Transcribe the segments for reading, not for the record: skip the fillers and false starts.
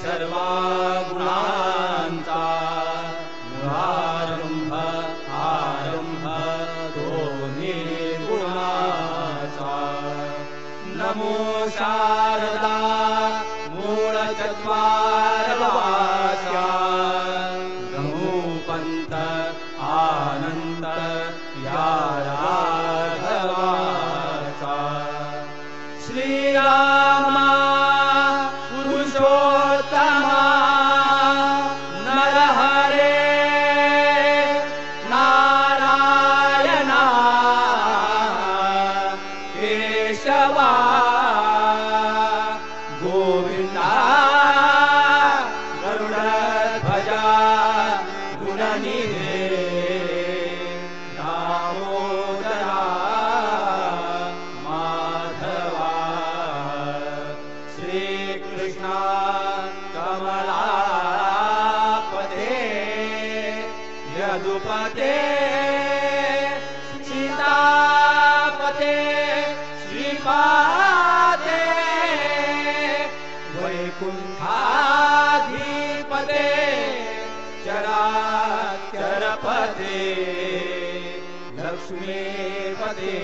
सर्वा गुणांचा मूळारंभ आरंभ तो निर्गुणाचा नमो शारदा मूळ चत्वारवाच्या गमो पंत आनंद या राघवाचा श्रीरामा पुरुषोत्तमा नरहरे नारायणा केशवा गोविंदा गरुडध्वजा गुणनिधे दामोदरा माधवा श्रीकृष्णा कमलापते यदुपते सीतापते श्रीपादे वैकुंठाधिपते चराचरपते लक्ष्मीपते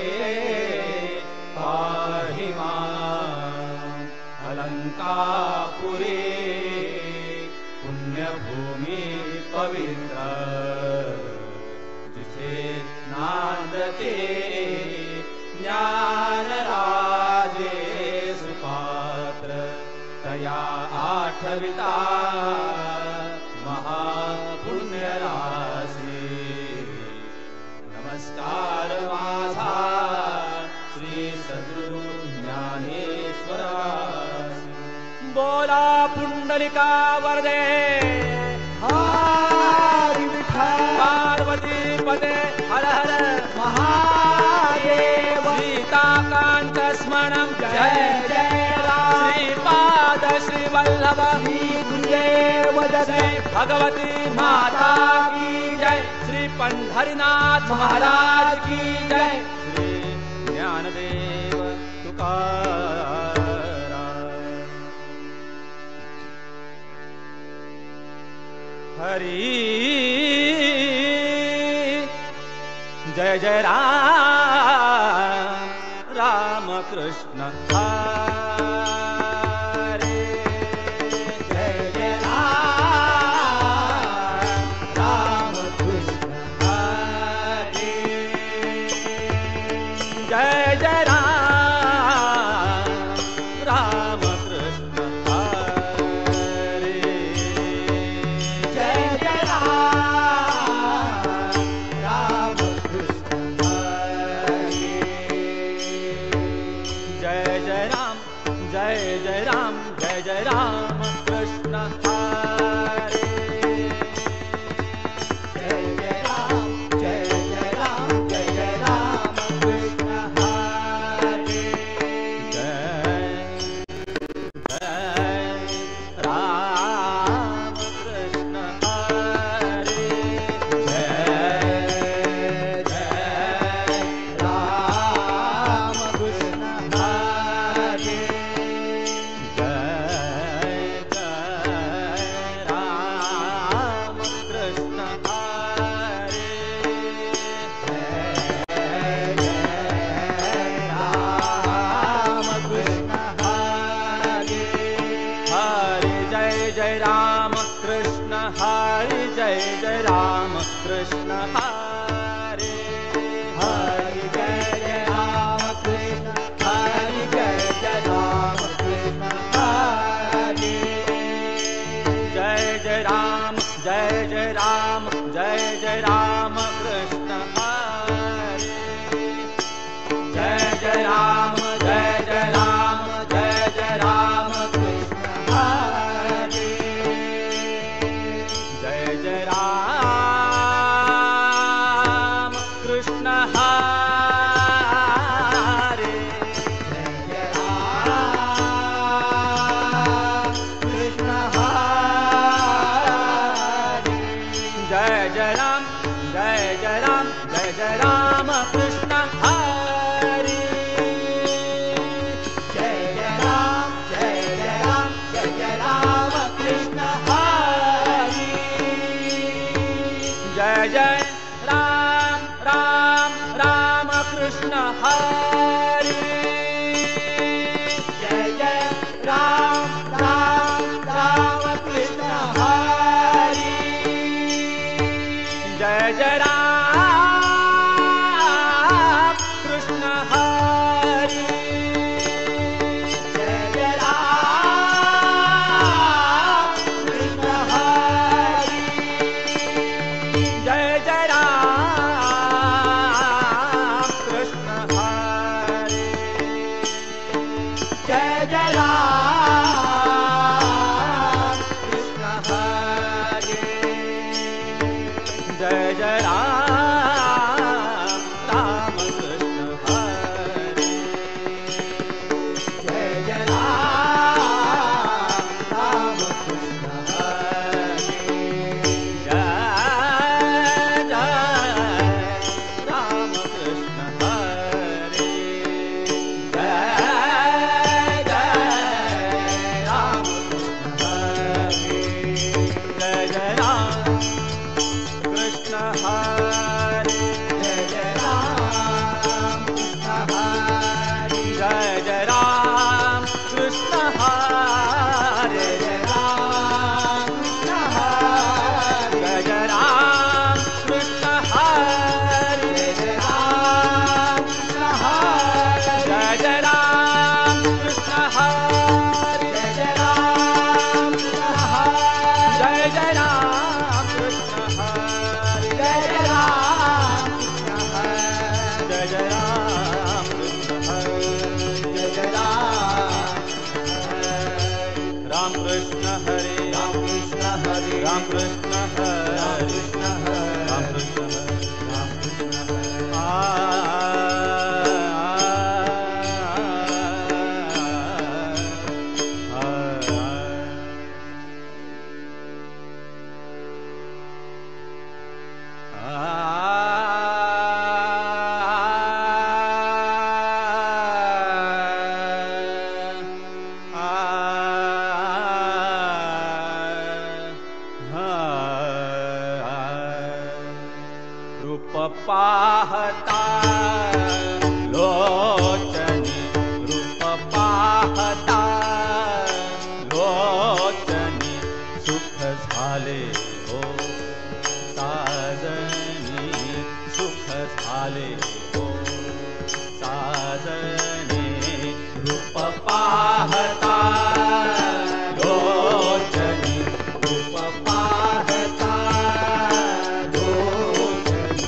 पाहि माम् अलंकापुरी पुण्यभूमि पवित्र जिथे नांदते ज्ञानराजे सुपात्र तया आठविता महापुण्यराशी नमस्कार माझा श्री सद्गुरु ज्ञानेश्वरासी बोला पुंडलिका वरदे हरि विठ्ठल पार्वती पते हर हर महादेव सीताकांत स्मरणं जय जय राम श्रीपाद श्रीवल्लभ श्री गुरुदेव दत्त श्री भगवती माता की जय श्री पंढरीनाथ महाराज की जय श्री ज्ञानदेव तुकाराम हरि जय जय राम राम कृष्ण हरे जय जय राम राम कृष्ण हरे जय जय राम राम कृष्ण हरे जय जय राम राम कृष्ण जय जय राम जय जय राम जय जय राम कृष्ण हरे जय जय राम जय जय राम जय जय राम कृष्ण हरे जय राम कृष्ण हरे जय जय राम कृष्ण हरे कृष्ण हरे हरि जय जय राम कृष्ण हरि जय जय राम कृष्ण हरि जय जय राम जय जय राम जय जय राम कृष्ण हरे जय जय राम जय जय राम जय जय राम कृष्ण हरि जय जय राम कृष्ण हरे जय जय राम कृष्ण हरि जय जय राम कृष्ण हरे राम कृष्ण हरे राम कृष्ण हरे राम कृष्ण हरे राम कृष्ण हरे राम कृष्ण हरे रूप पाहता लोचनी रूप पाहता लोचनी सुख झाले हो साजनी सुख झाले हो साजनी रूप पाहता लोचनी रूप पाहता लोचनी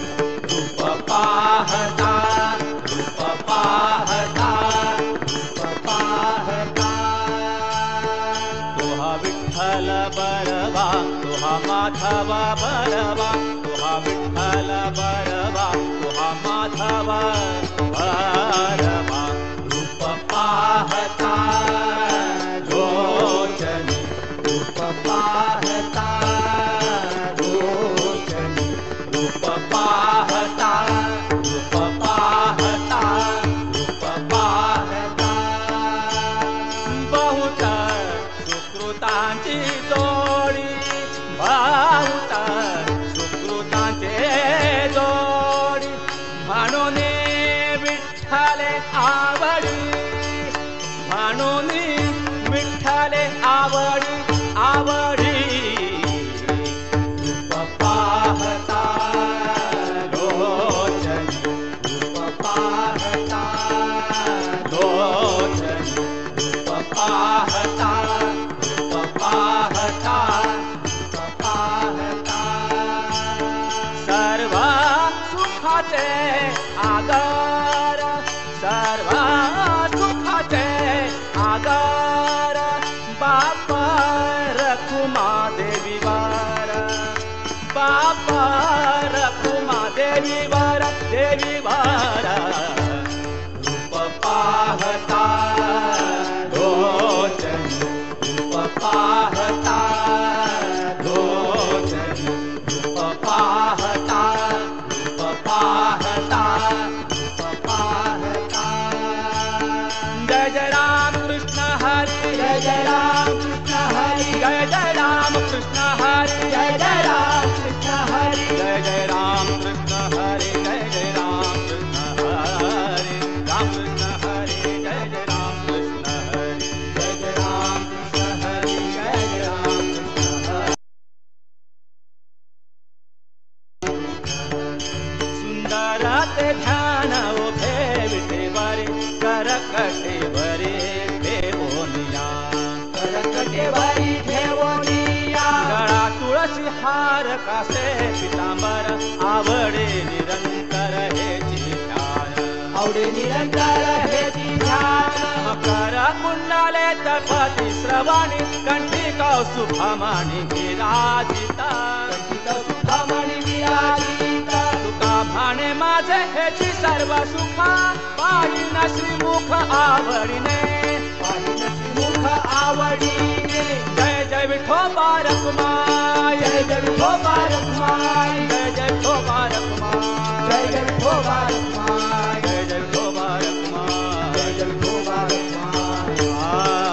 रूप पाहता रूप पाहता रूप पाहता तुहा विठ्ठल बरवा तुहा माधव बरवा तुहा विठ्ठल बरवा तुहा माधव बरवा रूप पाहता लोचनी रूप पाहता लोचनी रूप पाहता रूप पाहता रूप पाहता बहुत सुकृतांची जोडी बहुत सुकृतांचे जोडी म्हणून विठ्ठले आवडी म्हणून विठ्ठले आवडी आवडी रूप पाहता लोचनी रूप पाहता लोचनी रूप पाहता रूप पाहता रूप पाहता सर्व सुखाचे आगार सर्व सुखाचे आगार बाप रखुमा देवी वार बाप रखुमा देवी वार देवी वार रूप पाहता लोचनी रूप पाहता लोचनी रूप पाहता रूप पाहता रूप पाहता जय जय राम कृष्ण हरी जय जय राम कृष्ण हरी जय जय राम कृष्ण हरी जय जय राम कृष्ण हरी जय जय राम कृष्ण हरे जय जय राम कृष्ण हरे राम कृष्ण हरे जय जय राम कृष्ण हरे जय जय राम कृष्ण हरी जय जय राम कृष्ण हरी सुंदर ते ध्यान उभे विठेवरे करकटे वरे देवोनिया करकटे वारी ठेवोनिया गळा तुळशी हार कासे पितांबर आवडे निरंतर हे ध्यान आवडे निरंतर हे ध्यान मकर कुंडले तपती श्रवणी कंठी कौस्तुभमणि विराजिता कंठित सुखामणी विराजिता तुका भाणे माझे हेची सर्व सुखा पाहिन श्रीमुख आवडीने पाहिन श्रीमुख आवडीने जय जय विठोबा रखुमाई जय जय विठोबा रखुमाई जय जय विठोबा रखुमाई जय जय विठोबा रखुमाई जय जय विठोबा रखुमाई जय जय विठोबा रखुमाई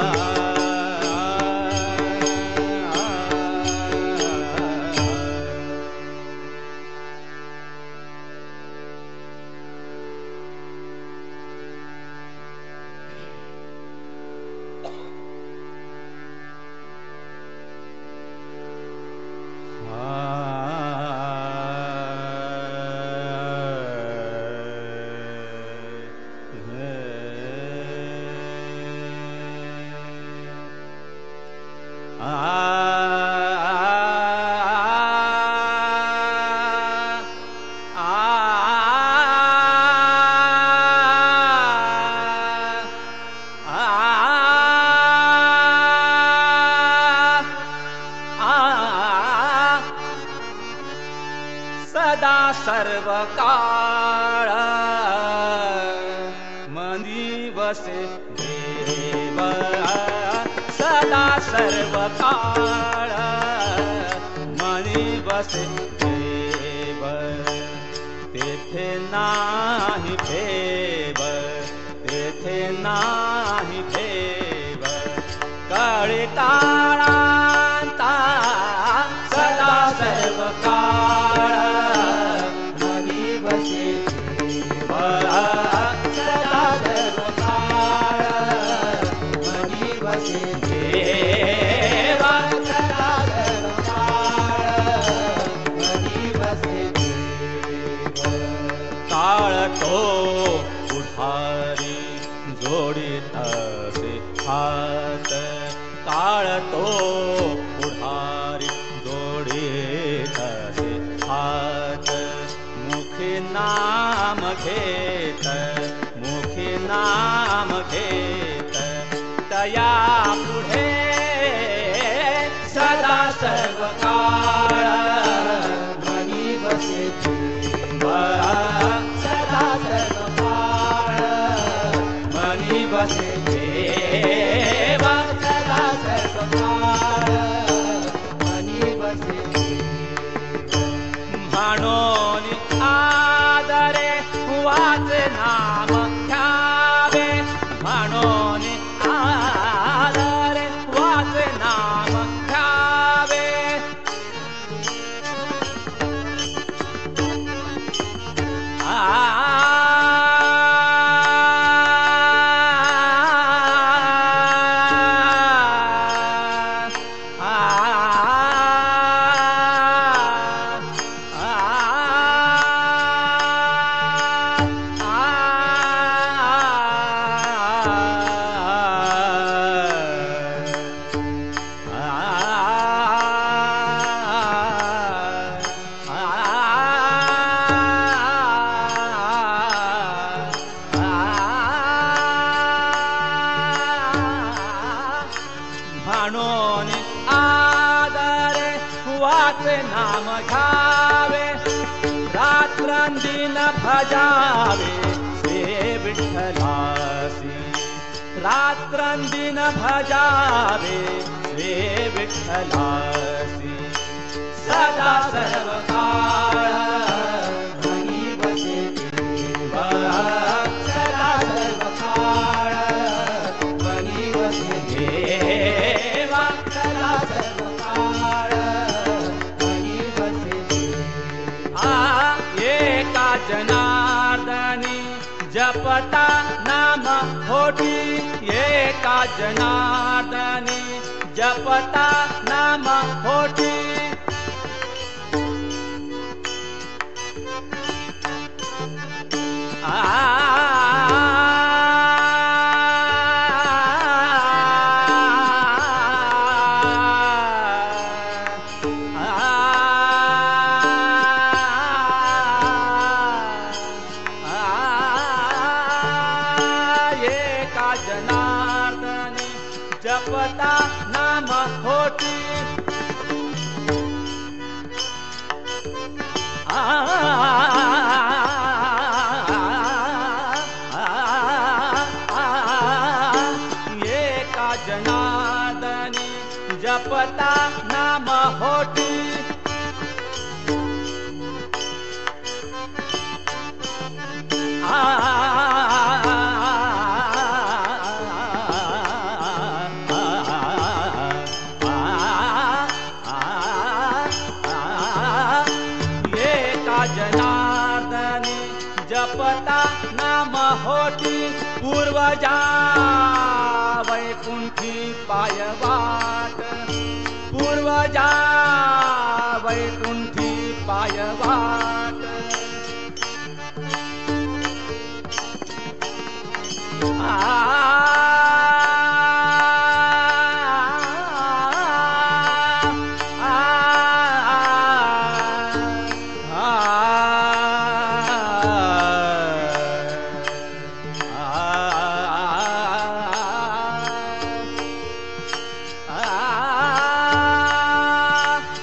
सर्व काळ मनी वसे देव सदा सर्व काळ मनी वसे देव तेथे नाही भेव तेथे नाही भेव काळी काळांता सदा सर्व काळ मनी वसे देव सदा सर्व काळ मनी वसे देव सदा सर्व काळ मनी वसे देव काळ तो पुढारी जोडीत असे हात काळ तो पुढारी जोडीत असे हात मुखी नाम घेत मुखी नाम घेत तया पुढे सदा सर्व काळ मनी वसे देव सदा सर्व काळ मनी वसे देव सदा सर्व काळ मनी वसे देव म्हणून आदरे वाचे नाम घ्यावे म्हणून आदरे वाचे नाम घ्यावे म्हणून आदरे वाचे नाम घ्यावे रात्रंदिन भजावे श्री विठ्ठलासी रात्रंदिन भजावे श्री विठ्ठलासी सदा सर्व काळ मनी वसे देव सदा सर्व काळ मनी वसे देव सदा सर्व काळ मनी वसे देव एका जनार्दनी जपता नाम होती एका जनार्दनी जपता नाम होती एका जनार्दनी जपता नाम होती एका जनार्दनी जपता नाम होती एका जनार्दनी जपता नाम होती पूर्वजा वैकुंठी पायवाट पूर्वजा वैकुंठी पायवाट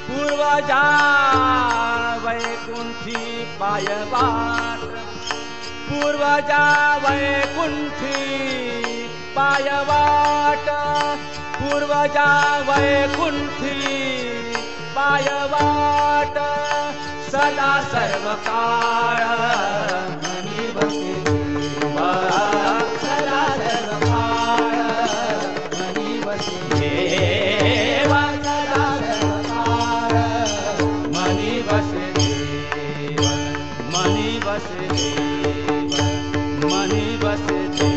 पूर्वजा वैकुंठी पायवाट पूर्वजा वैकुंठी पायवाट पूर्वजा वैकुंठी पायवाट सदा सर्वकाळ मनी बसे देवा सदा सर्वकाळ मनी बसे देवा सदा सर्वकाळ मनी बसे देव मनी बसे देव मनी बसे देव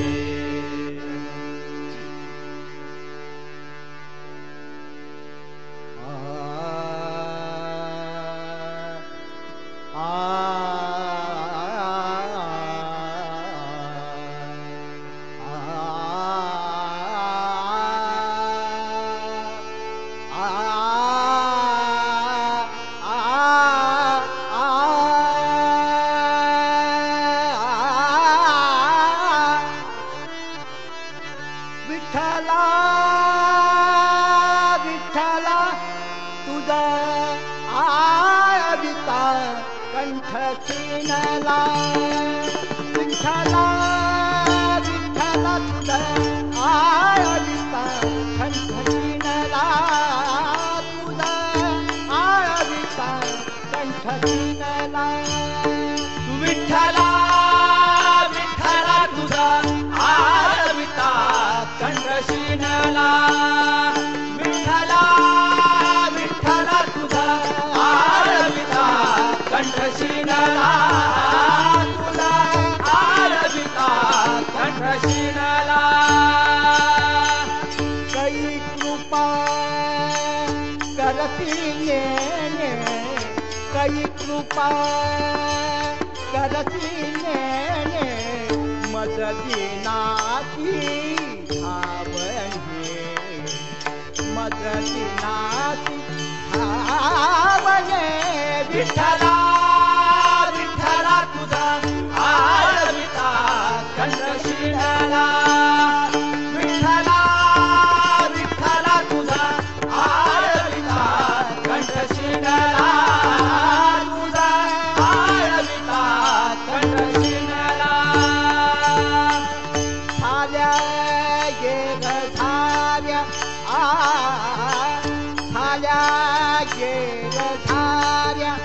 विठ्ठला विठ्ठला तुझा आविता कंठ चिनला विठ्ठला विठ्ठला तुझा आविता कंठ चिनला तुझा आविता कंठ चिनला विठ्ठला विठ्ठला तुझा आरविता कंठशीनला विठ्ठला विठ्ठला तुझा आरविता कंठशीनला तुझा आरविता कंठशीनला कई कृपा करती नेने कई कृपा करती नेने मज दिनाती धावणे मज दिनाती धावणे विठ्ठला विठ्ठला तुझा आरविता कंठशीनला विठ्ठला विठ्ठला तुझा आरविता कंठशीनला तुझा आरविता कंठशीनला झाल्या गे झाल्या झाल्या गे झाल्या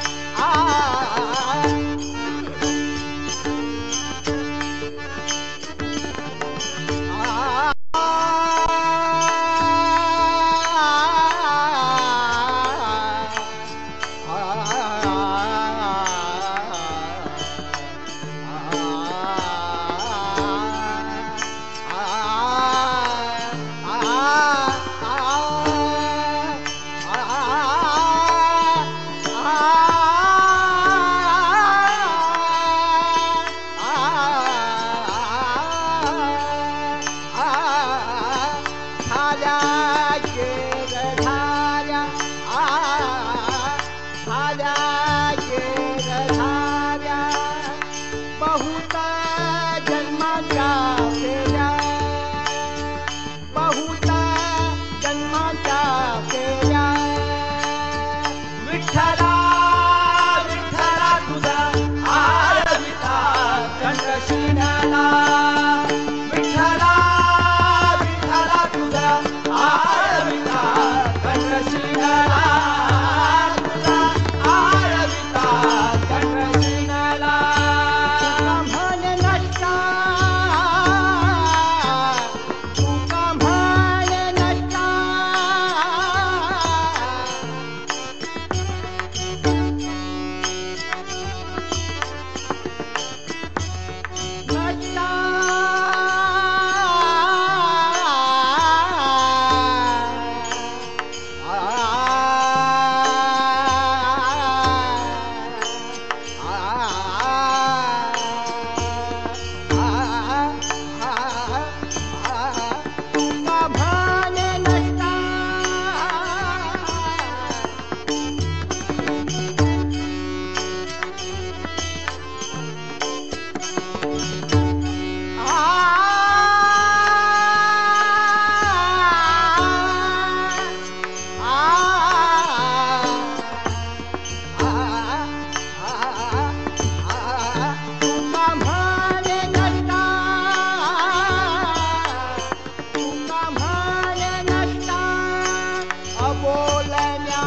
अबोलण्या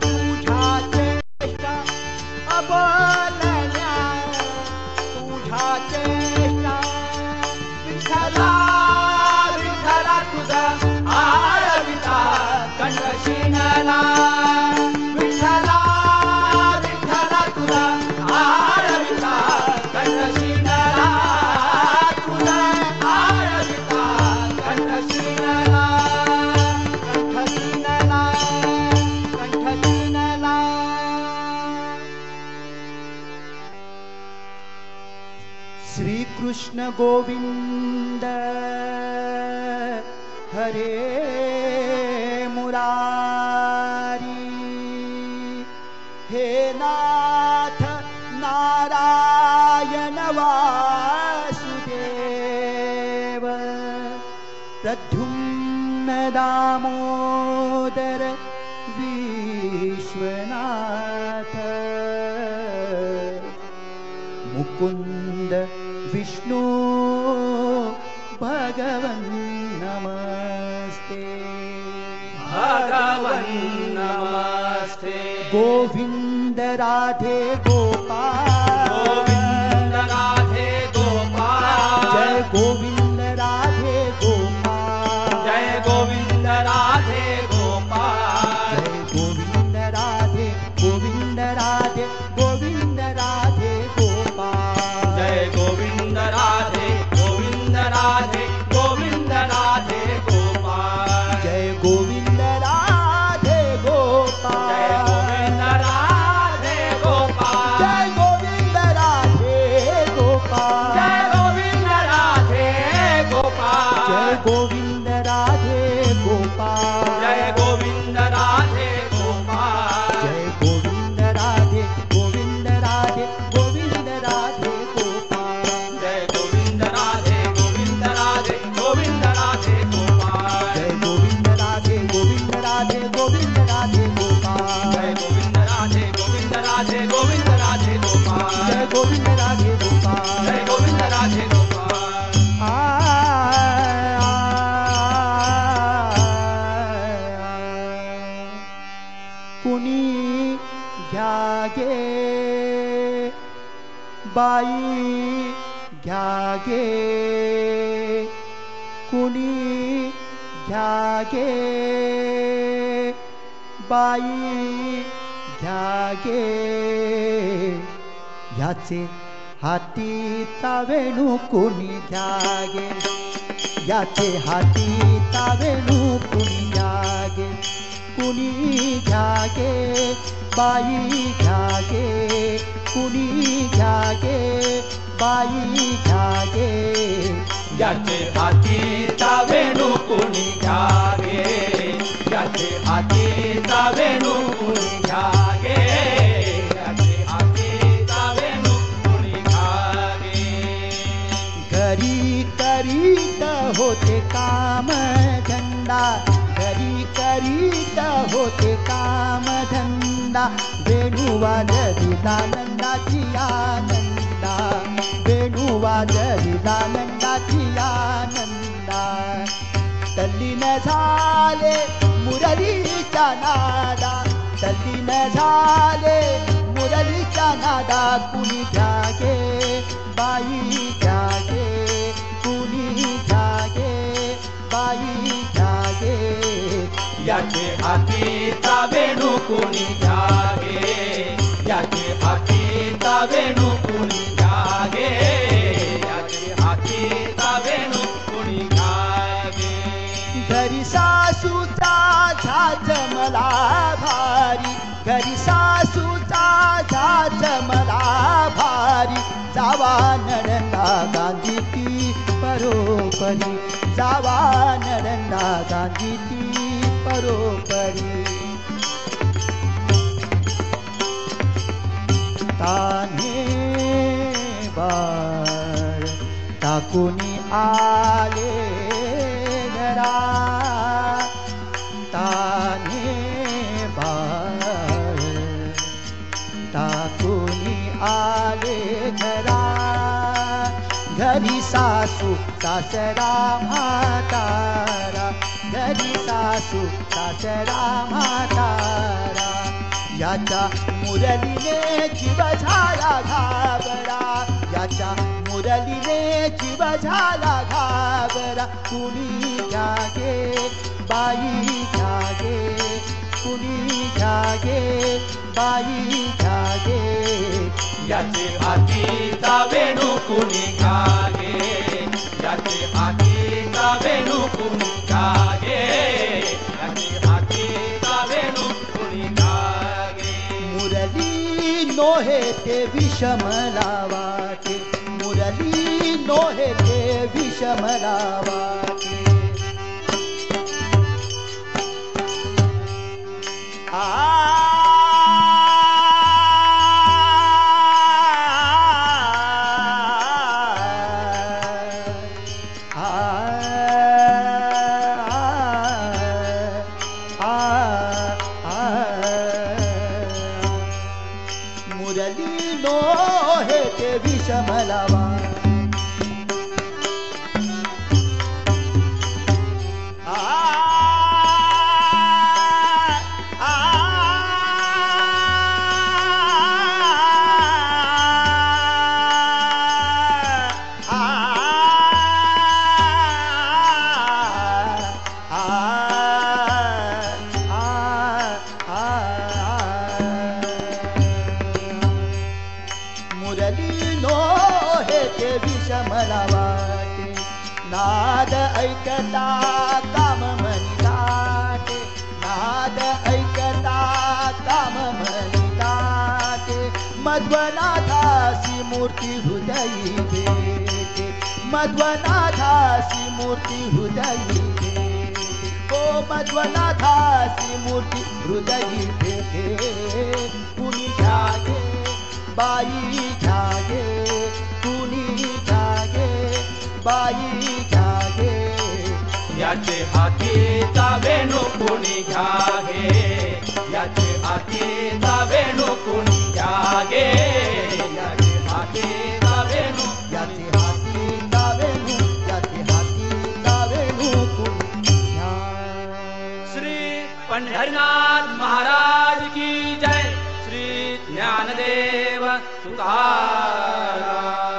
तुझ्या चेष्टा अबोलण्या तुझ्या चेष्टा विठ्ठला विठ्ठला तुझा आळविता कंठ शिणला विठ्ठला विठ्ठला तुझा आळविता कंठ शिणला तुझा आळविता कंठ शिणला कंठ शिणला कंठ शिणला श्री कृष्ण गोविंद हरे मुरारी हे नाथ नारायण वासुदेव प्रद्युम्न दामोदर विश्वनाथ मुकुंद विष्णु भगवन् नमस्ते भगवन् नमस्ते गोविंद राधे गोपाल गोविंद राधे गोपाल जय गोविंद राधे गोपाल जय गोविंद राधे गोपाल जय गोविंद राधे गोविंद राधे गोविंद राधे गोपाल जय गोविंद राधे गोविंद राधे गोविंद राधे गोपाल जय गोविंद राधे गोपाल जय गोविंद राधे गोपाल जय गोविंद राधे गोपाल जय गोविंद राधे गोपाल जय गोविंद राधे गोपाल जय गोविंद राधे गोपाल जय गोविंद राधे गोविंद राधे गोविंद राधे गोपाल जय गोविंद राधे गोविंद राधे गोविंद राधे गोपाल जय गोविंद राधे गोविंद राधे गोविंद राधे गोपाल जय गोविंद राधे गोविंद राधे गोविंद राधे गोपाल जय गोविंद राधे गोपाल जय गोविंद राधे गोपाल कुणी घ्यागे बाई घ्यागे कुणी घ्यागे बाई घ्यागे याचे हाती तावेणू कुणी घ्यागे याचे हाती तावेणू कुणी घ्यागे कुणी घ्यागे बाई घ्यागे कुणी घ्यागे बाई घ्यागे याचे हाती तावेणू कुणी घ्यागे याचे हाती तावेणू कुणी घ्यागे याचे हाती तावेणू कुणी घ्यागे घरी करीत होते काम धंदा घरी करीत होते काम धंदा वेणू वाजविला नंदाची आनंदा वेणू वाजविला नंदाची आनंदा तल्लीन झाले मुरलीच्या नादा तल्लीन झाले मुरलीच्या नादा कुणी घ्यागे बाई घ्यागे कुणी घ्यागे बाई घ्यागे याचे हाती तावेणू कुणी घ्यागे याचे हाती तावेणू कुणी घ्यागे याचे हाती तावेणू कुणी घ्यागे घरी सासूचा झाज मला भारी घरी सासूचा झाज मला भारी जावा नरंदा गांधी ती परोपरी जावा नरंदा गांधी ती परोपरी ताने बाळ टाकुनी आले घरा ताने बाळ टाकुनी आले घरा घरी सासू सासरा म्हातारा घरी सासू सासरा म्हातारा याच्या मुरलीने जीव झाला घाबरा याच्या मुरलीने जीव झाला घाबरा कुणी घ्यागे बाई घ्यागे कुणी घ्यागे बाई घ्यागे याचे हातीचा वेणू कुणी घ्यागे याचे हातीचा वेणू कुणी घ्यागे याचे हातीचा वेणू कुणी घ्यागे मुरली नोहे ते विषम लावाटे मुरली नोहे ते विषम लावाटे मुरली नोहे ते विषम लावा मुरली नोहे ते विषम लावाटे नाद ऐकता काम मनी दाटे नाद ऐकता काम मनी दाटे मध्वनाथासी मूर्ती हृदयी भेटे मध्वनाथासी मूर्ती हृदयी भेटे ओ मध्वनाथासी मूर्ती हृदयी भेटे कुणी घ्यागे बाई घ्यागे कुणी घ्यागे बाई घ्यागे याचे हातीचा वेणू कुणी घ्यागे याचे हातीचा वेणू कुणी घ्यागे याचे हातीचा वेणू याचे हातीचा वेणू याचे हातीचा वेणू कुणी घ्या श्री पंढरीनाथ महाराज की जय श्री ज्ञानदेव तुकाराम